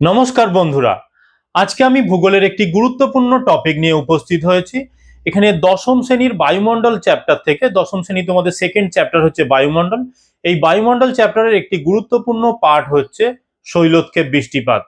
নমস্কার বন্ধুরা, আজকে আমি ভূগোলের একটি গুরুত্বপূর্ণ টপিক নিয়ে উপস্থিত হয়েছি। এখানে দশম শ্রেণীর বায়ুমণ্ডল চ্যাপ্টার থেকে, দশম শ্রেণী তোমাদের সেকেন্ড চ্যাপ্টার হচ্ছে বায়ুমণ্ডল। এই বায়ুমণ্ডল চ্যাপ্টারের একটি গুরুত্বপূর্ণ পার্ট হচ্ছে শৈলোৎক্ষেপ বৃষ্টিপাত।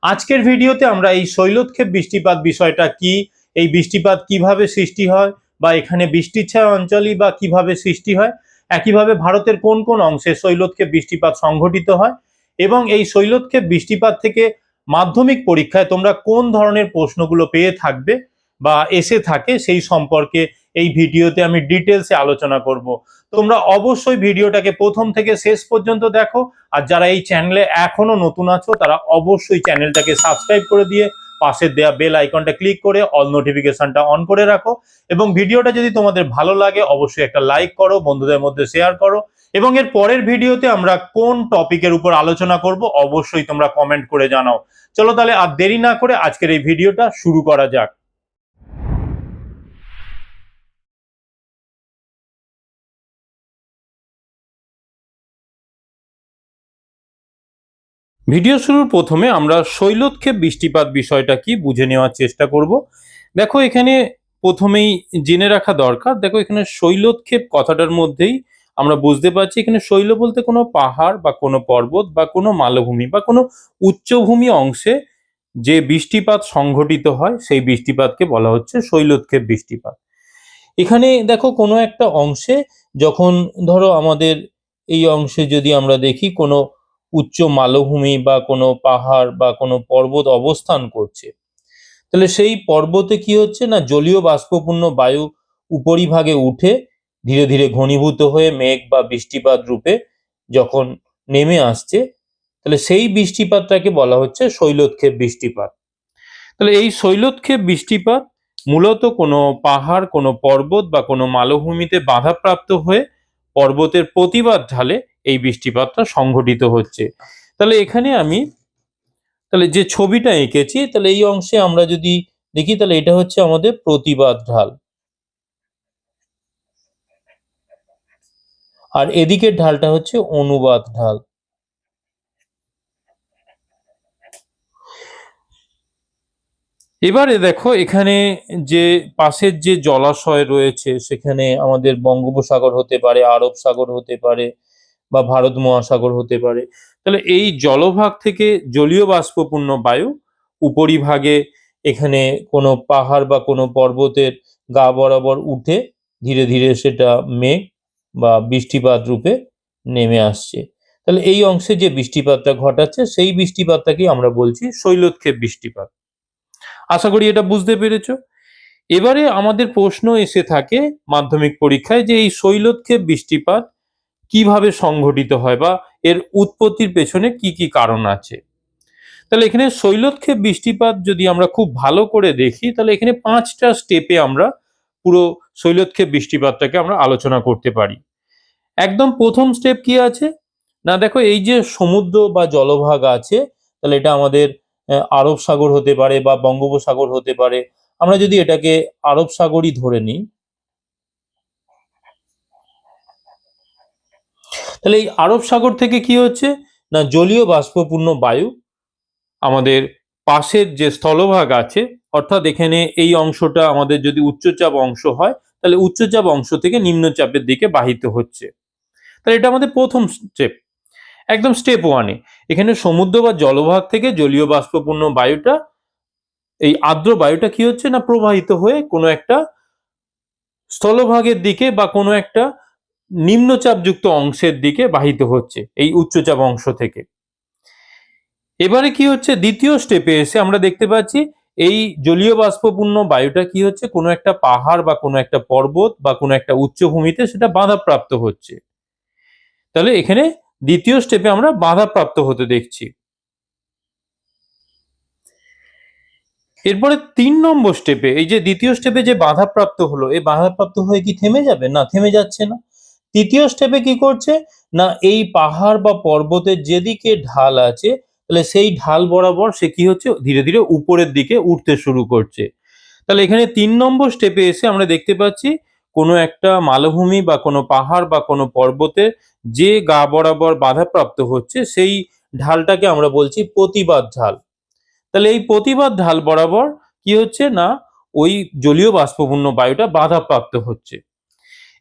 আজকের ভিডিওতে আমরা এই শৈলোৎক্ষেপ বৃষ্টিপাত বিষয়টা কি, এই বৃষ্টিপাত কিভাবে সৃষ্টি হয়, বা এখানে বৃষ্টিচ্ছায়া অঞ্চলই বা কিভাবে সৃষ্টি হয়, একইভাবে ভারতের কোন কোন অংশে শৈলোৎক্ষেপ বৃষ্টিপাত সংঘটিত হয়, এবং এই শৈলোৎক্ষেপ বৃষ্টিপাত থেকে মাধ্যমিক পরীক্ষায় তোমরা কোন ধরনের প্রশ্নগুলো পেয়ে থাকবে বা এসে থাকে সেই সম্পর্কে এই ভিডিওতে আমি ডিটেলসে আলোচনা করব। তোমরা অবশ্যই ভিডিওটাকে প্রথম থেকে শেষ পর্যন্ত দেখো, আর যারা এই চ্যানেলে এখনো নতুন আছো তারা অবশ্যই চ্যানেলটাকে সাবস্ক্রাইব করে দিয়ে পাশের দেওয়া বেল আইকনটা ক্লিক করে অল নোটিফিকেশনটা অন করে রাখো। এবং ভিডিওটা যদি তোমাদের ভালো লাগে অবশ্যই একটা লাইক করো, বন্ধুদের মধ্যে শেয়ার করো, এবং এর পরের ভিডিওতে আমরা কোন টপিকের উপর আলোচনা করব অবশ্যই তোমরা কমেন্ট করে জানাও। চলো তাহলে আর দেরি না করে আজকের এই ভিডিওটা শুরু করা যাক। ভিডিও শুরুর প্রথমে আমরা শৈলোৎক্ষেপ বৃষ্টিপাত বিষয়টা কি বুঝে নেওয়ার চেষ্টা করব। দেখো এখানে প্রথমেই জেনে রাখা দরকার, দেখো এখানে শৈলোৎক্ষেপ কথাটার মধ্যেই আমরা বুঝতে পারছি এখানে শৈল বলতে কোনো পাহাড় বা কোনো পর্বত বা কোনো মালভূমি বা কোনো উচ্চভূমি অংশে যে বৃষ্টিপাত সংঘটিত হয় সেই বৃষ্টিপাতকে বলা হচ্ছে শৈলোৎক্ষেপ বৃষ্টিপাত। এখানে দেখো কোনো একটা অংশে যখন ধরো আমাদের এই অংশে যদি আমরা দেখি কোনো উচ্চ মালভূমি বা কোনো পাহাড় বা কোনো পর্বত অবস্থান করছে, তাহলে সেই পর্বতে কি হচ্ছে না জলীয় বাষ্পপূর্ণ বায়ু উপরিভাগে উঠে ধীরে ধীরে ঘনীভূত হয়ে মেঘ বা বৃষ্টিপাত রূপে যখন নেমে আসছে, তাহলে সেই বৃষ্টিপাতটাকে বলা হচ্ছে শৈলোৎক্ষেপ বৃষ্টিপাত। তাহলে এই শৈলোৎক্ষেপ বৃষ্টিপাত মূলত কোনো পাহাড়, কোনো পর্বত বা কোনো মালভূমিতে বাধাপ্রাপ্ত হয়ে পর্বতের প্রতিবাদ ঢালে এই বৃষ্টিপাতটা সংঘটিত হচ্ছে। তাহলে এখানে আমি তাহলে যে ছবিটা এঁকেছি, তাহলে এই অংশে আমরা যদি দেখি তাহলে এটা হচ্ছে আমাদের প্রতিবাদ ঢাল, আর এদিকের ঢালটা হচ্ছে অনুবাদ ঢাল। এবারে দেখো এখানে যে পাশের যে জলাশয় রয়েছে সেখানে আমাদের বঙ্গোপসাগর হতে পারে, আরব সাগর হতে পারে, বা ভারত মহাসাগর হতে পারে। তাহলে এই জলভাগ থেকে জলীয় বাষ্পপূর্ণ বায়ু উপরিভাগে এখানে কোনো পাহাড় বা কোনো পর্বতের গা বরাবর উঠে ধীরে ধীরে সেটা মেঘ বা বৃষ্টিপাত রূপে নেমে আসছে। তাহলে এই অংশে যে বৃষ্টিপাতটা ঘটাচ্ছে সেই বৃষ্টিপাতটাকেই আমরা বলছি শৈলোৎক্ষেপ বৃষ্টিপাত। আশা করি এটা বুঝতে পেরেছো। এবারে আমাদের প্রশ্ন এসে থাকে মাধ্যমিক পরীক্ষায় যে এই শৈলোৎক্ষেপ বৃষ্টিপাত কিভাবে সংঘটিত হয় বা এর উৎপত্তির পেছনে কি কি কারণ আছে। তাহলে এখানে শৈলোৎক্ষেপ বৃষ্টিপাত যদি আমরা খুব ভালো করে দেখি তাহলে এখানে 5টা স্টেপে আমরা পুরো শৈলোৎক্ষেপ বৃষ্টিপাতটাকে আমরা আলোচনা করতে পারি। একদম প্রথম স্টেপ কি আছে না, দেখো এই যে সমুদ্র বা জলভাগ আছে, তাহলে এটা আমাদের আরব সাগর হতে পারে বা বঙ্গোপসাগর হতে পারে। আমরা যদি এটাকে আরব সাগরই ধরে নিই, তাহলে এই আরব সাগর থেকে কি হচ্ছে না জলীয় বাষ্পপূর্ণ বায়ু আমাদের পাশের যে স্থলভাগ আছে, অর্থাৎ এখানে এই অংশটা আমাদের যদি উচ্চচাপ অংশ হয় তাহলে উচ্চচাপ অংশ থেকে নিম্নচাপের দিকে বাহিত হচ্ছে। তাহলে এটা আমাদের প্রথম স্টেপ। একদম স্টেপ ওয়ানে এখানে সমুদ্র বা জলভাগ থেকে জলীয় বাষ্পপূর্ণ বায়ুটা, এই আর্দ্র বায়ুটা কি হচ্ছে না প্রবাহিত হয়ে কোনো একটা স্থলভাগের দিকে বা কোনো একটা নিম্নচাপযুক্ত অংশের দিকে বাহিত হচ্ছে এই উচ্চচাপ অংশ থেকে। এবারে কি হচ্ছে দ্বিতীয় স্টেপে এসে আমরা দেখতে পাচ্ছি এই জলীয় বাষ্পপূর্ণ বায়ুটা কি হচ্ছে কোনো একটা পাহাড় বা কোনো একটা পর্বত বা কোনো একটা উচ্চভূমিতে সেটা বাধাপ্রাপ্ত হচ্ছে। তাহলে এখানে দ্বিতীয় স্টেপে আমরা বাধাপ্রাপ্ত হতে দেখছি। এরপরে 3 নম্বর স্টেপে এই যে দ্বিতীয় স্টেপে যে বাধাপ্রাপ্ত হলো, এই বাধাপ্রাপ্ত হয়ে কি থেমে যাবে? না, থেমে যাচ্ছে না। তৃতীয় স্টেপে কি করছে না এই পাহাড় বা পর্বতের যেদিকে ঢাল আছে তাহলে সেই ঢাল বরাবর সে কি হচ্ছে ধীরে ধীরে উপরের দিকে উঠতে শুরু করছে। তাহলে এখানে 3 নম্বর স্টেপে এসে আমরা দেখতে পাচ্ছি কোনো একটা মালভূমি বা কোনো পাহাড় বা কোনো পর্বতের যে গা বরাবর বাধাপ্রাপ্ত হচ্ছে সেই ঢালটাকে আমরা বলছি প্রতিবাদ ঢাল। তাহলে এই প্রতিবাদ ঢাল বরাবর কি হচ্ছে না ওই জলীয় বাষ্পপূর্ণ বায়ুটা বাধাপ্রাপ্ত হচ্ছে।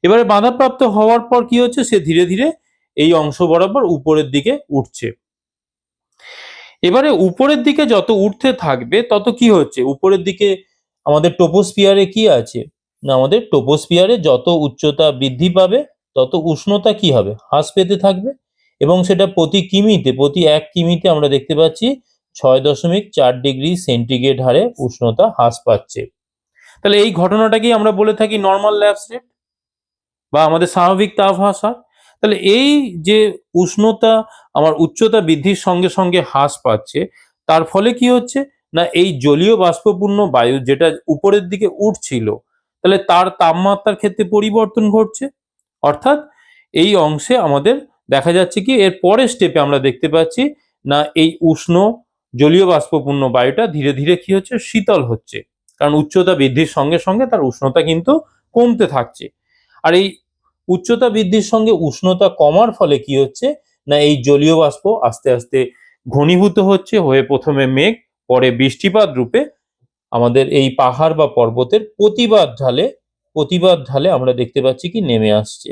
এবারে বাধাপ্রাপ্ত হওয়ার পর কি হচ্ছে, সে ধীরে ধীরে এই অংশ বরাবর উপরের দিকে উঠছে। এবারে উপরের দিকে যত উঠতে থাকবে তত কি হচ্ছে, উপরের দিকে আমাদের ট্রপোস্ফিয়ারে কি আছে না, আমাদের ট্রপোস্ফিয়ারে যত উচ্চতা বৃদ্ধি পাবে তত উষ্ণতা কি হবে, হ্রাস পেতে থাকবে। এবং সেটা প্রতি কিমিতে, প্রতি 1 কিমিতে আমরা দেখতে পাচ্ছি 6.4 ডিগ্রি সেন্টিগ্রেড হারে উষ্ণতা হ্রাস পাচ্ছে। তাহলে এই ঘটনাটাকেই আমরা বলে থাকি নর্মাল ল্যাপস রেট বা আমাদের স্বাভাবিক তাপ হ্রাস হয়। তাহলে এই যে উষ্ণতা আমার উচ্চতা বৃদ্ধির সঙ্গে সঙ্গে হ্রাস পাচ্ছে, তার ফলে কি হচ্ছে না এই জলীয় বাষ্পপূর্ণ বায়ু যেটা উপরের দিকে উঠছিল, তাহলে তার তাপমাত্রার ক্ষেত্রে পরিবর্তন ঘটছে। অর্থাৎ এই অংশে আমাদের দেখা যাচ্ছে কি এর পরের স্টেপে আমরা দেখতে পাচ্ছি না এই উষ্ণ জলীয় বাষ্পপূর্ণ বায়ুটা ধীরে ধীরে কি হচ্ছে, শীতল হচ্ছে। কারণ উচ্চতা বৃদ্ধির সঙ্গে সঙ্গে তার উষ্ণতা কিন্তু কমতে থাকছে। আর এই উচ্চতা বৃদ্ধির সঙ্গে উষ্ণতা কমার ফলে কি হচ্ছে না এই জলীয় বাষ্প আস্তে আস্তে ঘনীভূত হচ্ছে হয়ে প্রথমে মেঘ, পরে বৃষ্টিপাত রূপে আমাদের এই পাহাড় বা পর্বতের প্রতিবাদ ঢালে আমরা দেখতে পাচ্ছি কি নেমে আসছে।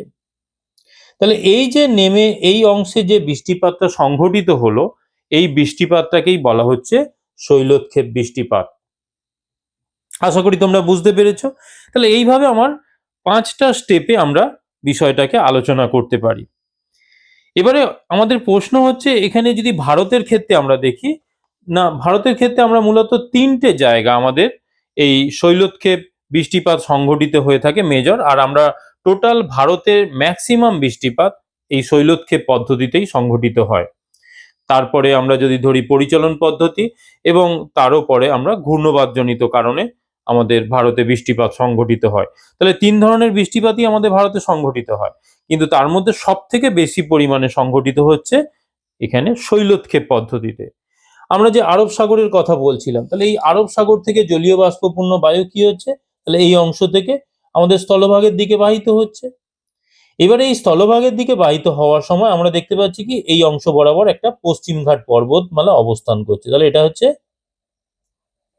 তাহলে এই যে নেমে এই অংশে যে বৃষ্টিপাতটা সংঘটিত হলো, এই বৃষ্টিপাতটাকেই বলা হচ্ছে শৈলোৎক্ষেপ বৃষ্টিপাত। আশা করি তোমরা বুঝতে পেরেছো। তাহলে এইভাবে আমার 5টা স্টেপে আমরা বিষয়টাকে আলোচনা করতে পারি। এবারে আমাদের প্রশ্ন হচ্ছে এখানে যদি ভারতের ক্ষেত্রে আমরা দেখি, না ভারতের ক্ষেত্রে আমরা মূলত 3টে জায়গা আমাদের এই শৈলোৎক্ষেপ বৃষ্টিপাত সংঘটিত হয়ে থাকে মেজর, আর আমরা টোটাল ভারতের ম্যাক্সিমাম বৃষ্টিপাত এই শৈলোৎক্ষেপ পদ্ধতিতেই সংঘটিত হয়। তারপরে আমরা যদি ধরি পরিচলন পদ্ধতি, এবং তারও পরে আমরা ঘূর্ণবাদজনিত কারণে আমাদের ভারতে বৃষ্টিপাত সংঘটিত হয়। তাহলে 3 ধরনের বৃষ্টিপাতই আমাদের ভারতে সংঘটিত হয়, কিন্তু তার মধ্যে সব থেকে বেশি পরিমাণে সংঘটিত হচ্ছে এখানে শৈলোৎক্ষেপ পদ্ধতিতে। আমরা যে আরব সাগরের কথা বলছিলাম, তাহলে এই আরব সাগর থেকে জলীয় বাষ্পপূর্ণ বায়ু কি হচ্ছে, তাহলে এই অংশ থেকে আমাদের স্থলভাগের দিকে বাহিত হচ্ছে। এবারে এই স্থলভাগের দিকে বাহিত হওয়ার সময় আমরা দেখতে পাচ্ছি কি এই অংশ বরাবর একটা পশ্চিমঘাট পর্বতমালা অবস্থান করছে। তাহলে এটা হচ্ছে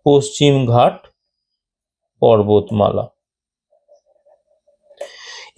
পশ্চিমঘাট পর্বতমালা।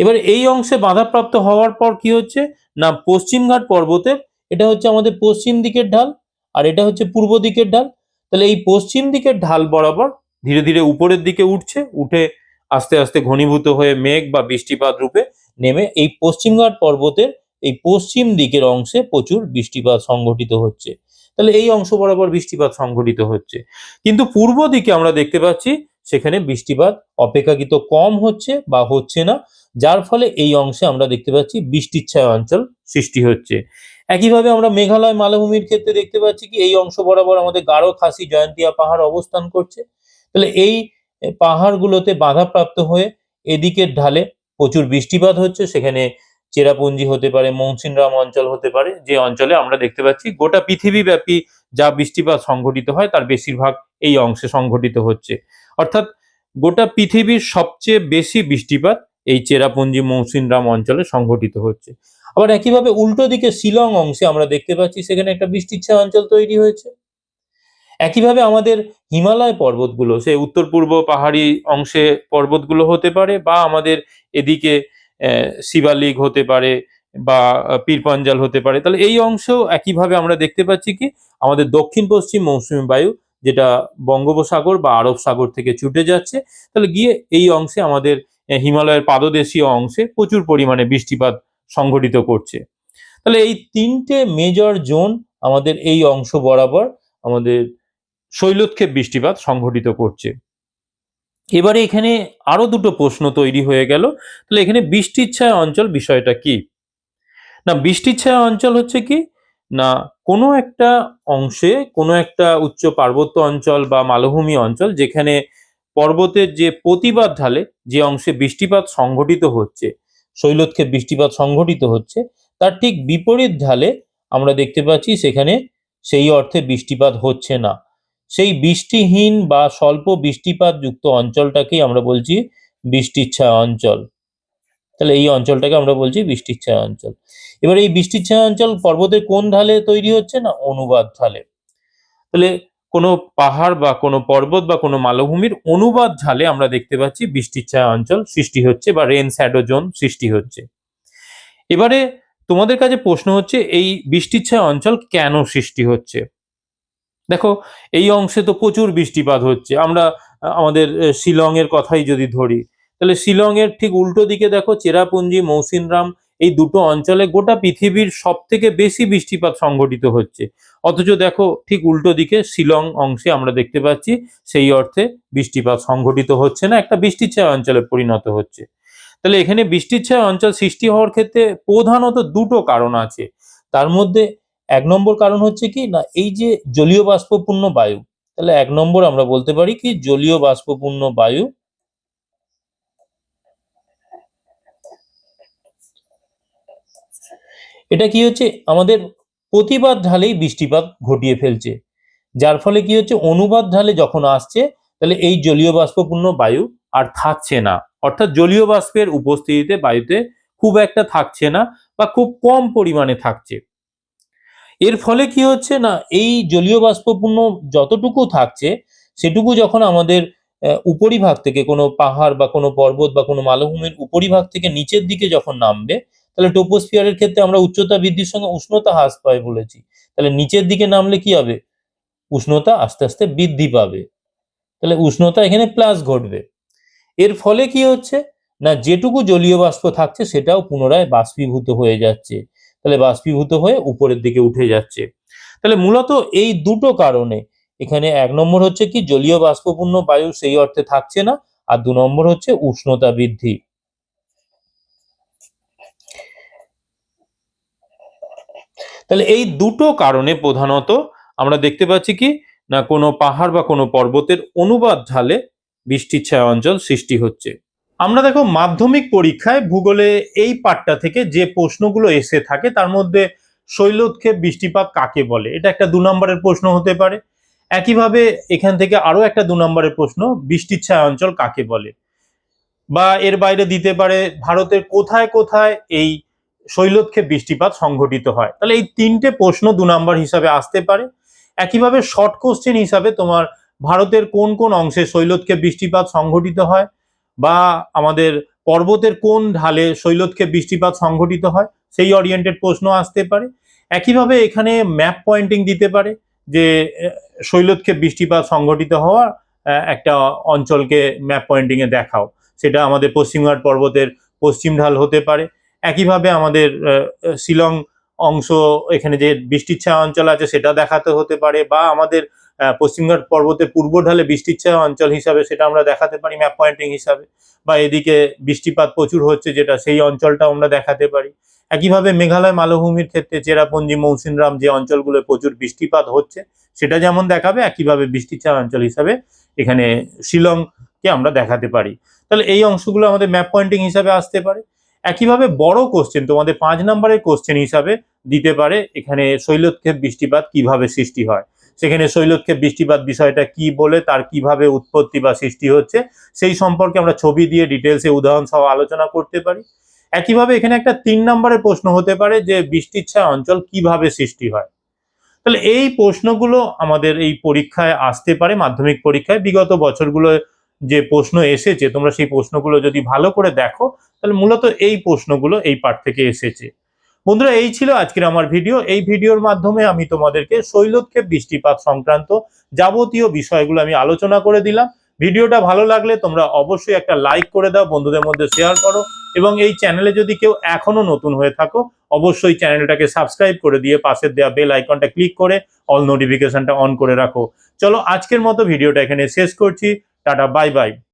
এবার এই অংশে বাধাপ্রাপ্ত হওয়ার পর কি হচ্ছে না পশ্চিমঘাট পর্বতের এটা হচ্ছে আমাদের পশ্চিম দিকের ঢাল, আর এটা হচ্ছে পূর্ব দিকের ঢাল। তাহলে এই পশ্চিম দিকের ঢাল বরাবর ধীরে ধীরে উপরের দিকে উঠছে, উঠে আস্তে আস্তে ঘনীভূত হয়ে মেঘ বা বৃষ্টিপাত রূপে নেমে এই পশ্চিমঘাট পর্বতের এই পশ্চিম দিকের অংশে প্রচুর বৃষ্টিপাত সংঘটিত হচ্ছে। তাহলে এই অংশ বরাবর বৃষ্টিপাত সংঘটিত হচ্ছে, কিন্তু পূর্ব দিকে আমরা দেখতে পাচ্ছি সেখানে বৃষ্টিপাত অপেক্ষাকৃত কম হচ্ছে বা হচ্ছে না, যার ফলে এই অংশে আমরা দেখতে পাচ্ছি বৃষ্টিচ্ছায়া অঞ্চল সৃষ্টি হচ্ছে। একইভাবে আমরা মেঘালয় মালভূমির ক্ষেত্রে দেখতে পাচ্ছি কি এই অংশ বরাবর আমাদের গারো খাসি জয়ন্তিয়া পাহাড় অবস্থান করছে। তাহলে এই পাহাড়গুলোতে বাধাপ্রাপ্ত হয়ে এদিকের ঢালে প্রচুর বৃষ্টিপাত হচ্ছে, সেখানে চেরাপুঞ্জি হতে পারে, মৌসিনরাম অঞ্চল হতে পারে, যে অঞ্চলে আমরা দেখতে পাচ্ছি গোটা পৃথিবীব্যাপী যা বৃষ্টিপাত সংঘটিত হয় তার বেশিরভাগ এই অংশে সংঘটিত হচ্ছে। অর্থাৎ গোটা পৃথিবীর সবচেয়ে বেশি বৃষ্টিপাত এই চেরাপুঞ্জি মৌসিনরাম অঞ্চলে সংঘটিত হচ্ছে। আবার একইভাবে উল্টো দিকে শিলং অংশে আমরা দেখতে পাচ্ছি সেখানে একটা বৃষ্টিচ্ছায়া অঞ্চল তৈরি হয়েছে। একইভাবে আমাদের হিমালয় পর্বতগুলো, সে উত্তর পূর্ব পাহাড়ি অংশে পর্বতগুলো হতে পারে, বা আমাদের এদিকে শিবালিক হতে পারে, বা পীরপাঞ্জাল হতে পারে। তাহলে এই অংশেও একইভাবে আমরা দেখতে পাচ্ছি কি আমাদের দক্ষিণ পশ্চিম মৌসুমী বায়ু যেটা বঙ্গোপসাগর বা আরব সাগর থেকে ছুটে যাচ্ছে, তাহলে গিয়ে এই অংশে আমাদের হিমালয়ের পাদদেশীয় অংশে প্রচুর পরিমাণে বৃষ্টিপাত সংঘটিত করছে। তাহলে এই 3টে মেজর জোন আমাদের এই অংশ বরাবর আমাদের শৈলোৎক্ষেপ বৃষ্টিপাত সংঘটিত করছে। এবারে এখানে আরো দুটো প্রশ্ন তৈরি হয়ে গেল। তাহলে এখানে বৃষ্টিচ্ছায়া অঞ্চল বিষয়টা কি? না বৃষ্টিচ্ছায়া অঞ্চল হচ্ছে কি না কোনো একটা অংশে, কোনো একটা উচ্চ পার্বত্য অঞ্চল বা মালভূমি অঞ্চল যেখানে পর্বতের যে প্রতিবাদ ঢালে যে অংশে বৃষ্টিপাত সংঘটিত হচ্ছে, শৈলোৎক্ষেপ বৃষ্টিপাত সংঘটিত হচ্ছে, তার ঠিক বিপরীত ঢালে আমরা দেখতে পাচ্ছি সেখানে সেই অর্থে বৃষ্টিপাত হচ্ছে না। সেই বৃষ্টিহীন বা স্বল্প বৃষ্টিপাত যুক্ত অঞ্চলটাকেই আমরা বলছি বৃষ্টিচ্ছায়া অঞ্চল। তাহলে এই অঞ্চলটাকে আমরা বলছি বৃষ্টিচ্ছায়া অঞ্চল। এবার এই বৃষ্টিচ্ছায়া অঞ্চল পর্বতের কোন ঢালে তৈরি হচ্ছে না অনুবাদ ঢালে। তাহলে কোনো পাহাড় বা কোনো পর্বত বা কোনো মালভূমির অনুবাদ ঢালে আমরা দেখতে পাচ্ছি বৃষ্টির ছায়া অঞ্চল সৃষ্টি হচ্ছে বা রেন শ্যাডো জোন সৃষ্টি হচ্ছে। এবারে তোমাদের কাছে প্রশ্ন হচ্ছে এই বৃষ্টির ছায়া অঞ্চল কেন সৃষ্টি হচ্ছে? দেখো, এই অংশে তো প্রচুর বৃষ্টিপাত হচ্ছে। আমরা আমাদের শিলং এর কথাই যদি ধরি, তাহলে শিলং এর ঠিক উল্টো দিকে দেখো চেরাপুঞ্জি, মৌসিনরাম এই দুটো অঞ্চলে গোটা পৃথিবীর সবথেকে বেশি বৃষ্টিপাত সংঘটিত হচ্ছে। অথচ দেখো ঠিক উল্টো দিকে শিলং অংশে আমরা দেখতে পাচ্ছি সেই অর্থে বৃষ্টিপাত সংঘটিত হচ্ছে না, একটা বৃষ্টির ছায়া অঞ্চলে পরিণত হচ্ছে। তাহলে এখানে বৃষ্টির ছায়া অঞ্চল সৃষ্টি হওয়ার ক্ষেত্রে প্রধানত দুটো কারণ আছে। তার মধ্যে ১ নম্বর কারণ হচ্ছে কি না, এই যে জলীয় বাষ্পপূর্ণ বায়ু। তাহলে ১ নম্বর আমরা বলতে পারি কি জলীয় বাষ্পপূর্ণ বায়ু। এটা কি হচ্ছে আমাদের প্রতিবাদ ঢালেই বৃষ্টিপাত ঘটিয়ে ফেলছে। যার ফলে কি হচ্ছে অনুবাদ ঢালে যখন আসছে তাহলে এই জলীয় বাষ্পপূর্ণ বায়ু আর থাকছে না। অর্থাৎ জলীয় বাষ্পের উপস্থিতিতে বায়ুতে খুব একটা থাকছে না বা খুব কম পরিমাণে থাকছে। এর ফলে কি হচ্ছে না, এই জলীয় বাষ্পপূর্ণ যতটুকু থাকছে সেটুকু যখন আমাদের উপরিভাগ থেকে কোনো পাহাড় বা কোনো পর্বত বা কোনো মালভূমির উপরিভাগ থেকে নিচের দিকে যখন নামবে, তাহলে ট্রপোস্ফিয়ারের ক্ষেত্রে আমরা উচ্চতা বৃদ্ধির সঙ্গে উষ্ণতা হ্রাস পায় বলেছি। তাহলে নিচের দিকে নামলে কি হবে? উষ্ণতা আস্তে আস্তে বৃদ্ধি পাবে। তাহলে উষ্ণতা এখানে প্লাস ঘটবে। এর ফলে কি হচ্ছে না, যেটুকু জলীয় বাষ্প থাকছে সেটাও পুনরায় বাষ্পীভূত হয়ে যাচ্ছে। তাহলে বাষ্পীভূত হয়ে উপরের দিকে উঠে যাচ্ছে। তাহলে মূলত এই দুটো কারণে এখানে ১ নম্বর হচ্ছে কি জলীয় বাষ্পপূর্ণ বায়ু সেই অর্থে থাকছে না, আর ২ নম্বর হচ্ছে উষ্ণতা বৃদ্ধি। তাহলে এই দুটো কারণে প্রধানত আমরা দেখতে পাচ্ছি কি না, কোনো পাহাড় বা কোনো পর্বতের অনুবাদ ঢালে বৃষ্টির ছায়া অঞ্চল সৃষ্টি হচ্ছে। আমরা দেখো মাধ্যমিক পরীক্ষায় ভূগোলে এই পাঠটা থেকে যে প্রশ্নগুলো এসে থাকে তার মধ্যে শৈলোৎক্ষেপ বৃষ্টিপাত কাকে বলে, এটা একটা ২ নম্বরের প্রশ্ন হতে পারে। একইভাবে এখান থেকে আরো একটা ২ নম্বরের প্রশ্ন, বৃষ্টির ছায়া অঞ্চল কাকে বলে, বা এর বাইরে দিতে পারে ভারতের কোথায় কোথায় এই শৈলোৎক্ষেপ বৃষ্টিপাত সংঘটিত হয়। তাহলে এই ৩টে প্রশ্ন ২ নম্বর হিসাবে আসতে পারে। একইভাবে শর্ট কোশ্চেন হিসাবে তোমার ভারতের কোন কোন অংশে শৈলোৎক্ষেপ বৃষ্টিপাত সংঘটিত হয়, বা আমাদের পর্বতের কোন ঢালে শৈলোৎক্ষেপ বৃষ্টিপাত সংঘটিত হয় সেই ওরিয়েন্টেড প্রশ্ন আসতে পারে। একইভাবে এখানে ম্যাপ পয়েন্টিং দিতে পারে যে শৈলোৎক্ষেপ বৃষ্টিপাত সংঘটিত হওয়া একটা অঞ্চলকে ম্যাপ পয়েন্টিং এ দেখাও। সেটা আমাদের পশ্চিমঘাট পর্বতের পশ্চিম ঢাল হতে পারে। একইভাবে আমাদের শিলং অংশ এখানে যে বৃষ্টির ছায়া অঞ্চল আছে সেটা দেখাতে হতে পারে, বা আমাদের পশ্চিমঘাট পর্বতের পূর্ব ঢালে বৃষ্টির ছায়া অঞ্চল হিসাবে সেটা আমরা দেখাতে পারি ম্যাপ পয়েন্টিং হিসাবে, বা এদিকে বৃষ্টিপাত প্রচুর হচ্ছে যেটা সেই অঞ্চলটা আমরা দেখাতে পারি। একইভাবে মেঘালয় মালভূমির ক্ষেত্রে চেরাপুঞ্জি, মৌসিনরাম যে অঞ্চলগুলো প্রচুর বৃষ্টিপাত হচ্ছে সেটা যেমন দেখাবে, একইভাবে বৃষ্টির ছায়া অঞ্চল হিসাবে এখানে শিলংকে আমরা দেখাতে পারি। তাহলে এই অংশগুলো আমাদের ম্যাপ পয়েন্টিং হিসাবে আসতে পারে। একইভাবে বড় কোশ্চেন তোমাদের ৫ নম্বরের কোশ্চেন হিসাবে দিতে পারে এখানে শৈলোৎক্ষেপ বৃষ্টিপাত কিভাবে সৃষ্টি হয়, সেখানে শৈলোৎক্ষেপ বৃষ্টিপাত বিষয়টা কি বলে তার কিভাবে উৎপত্তি বা সৃষ্টি হচ্ছে সেই সম্পর্কে আমরা ছবি দিয়ে ডিটেলসে উদাহরণ সহ আলোচনা করতে পারি। একইভাবে এখানে একটা ৩ নম্বরের প্রশ্ন হতে পারে যে বৃষ্টির ছায়া অঞ্চল কিভাবে সৃষ্টি হয়। তাহলে এই প্রশ্নগুলো আমাদের এই পরীক্ষায় আসতে পারে, মাধ্যমিক পরীক্ষায় বিগত বছরগুলো যে প্রশ্ন এসেছে তোমরা সেই প্রশ্নগুলো যদি ভালো করে দেখো তাহলে মূলত এই প্রশ্নগুলো এই পাঠ থেকে এসেছে। বন্ধুরা, এই ছিল আজকের আমার ভিডিও। এই ভিডিওর মাধ্যমে আমি তোমাদেরকে শৈলোৎক্ষেপ বৃষ্টিপাত সংক্রান্ত যাবতীয় বিষয়গুলো আমি আলোচনা করে দিলাম। ভিডিওটা ভালো লাগলে তোমরা অবশ্যই একটা লাইক করে দাও, বন্ধুদের মধ্যে শেয়ার করো, এবং এই চ্যানেলে যদি কেউ এখনো নতুন হয়ে থাকো অবশ্যই চ্যানেলটাকে সাবস্ক্রাইব করে দিয়ে পাশের দেওয়া বেল আইকনটা ক্লিক করে অল নোটিফিকেশনটা অন করে রাখো। চলো আজকের মতো ভিডিওটা এখানে শেষ করছি। Tata, bye bye.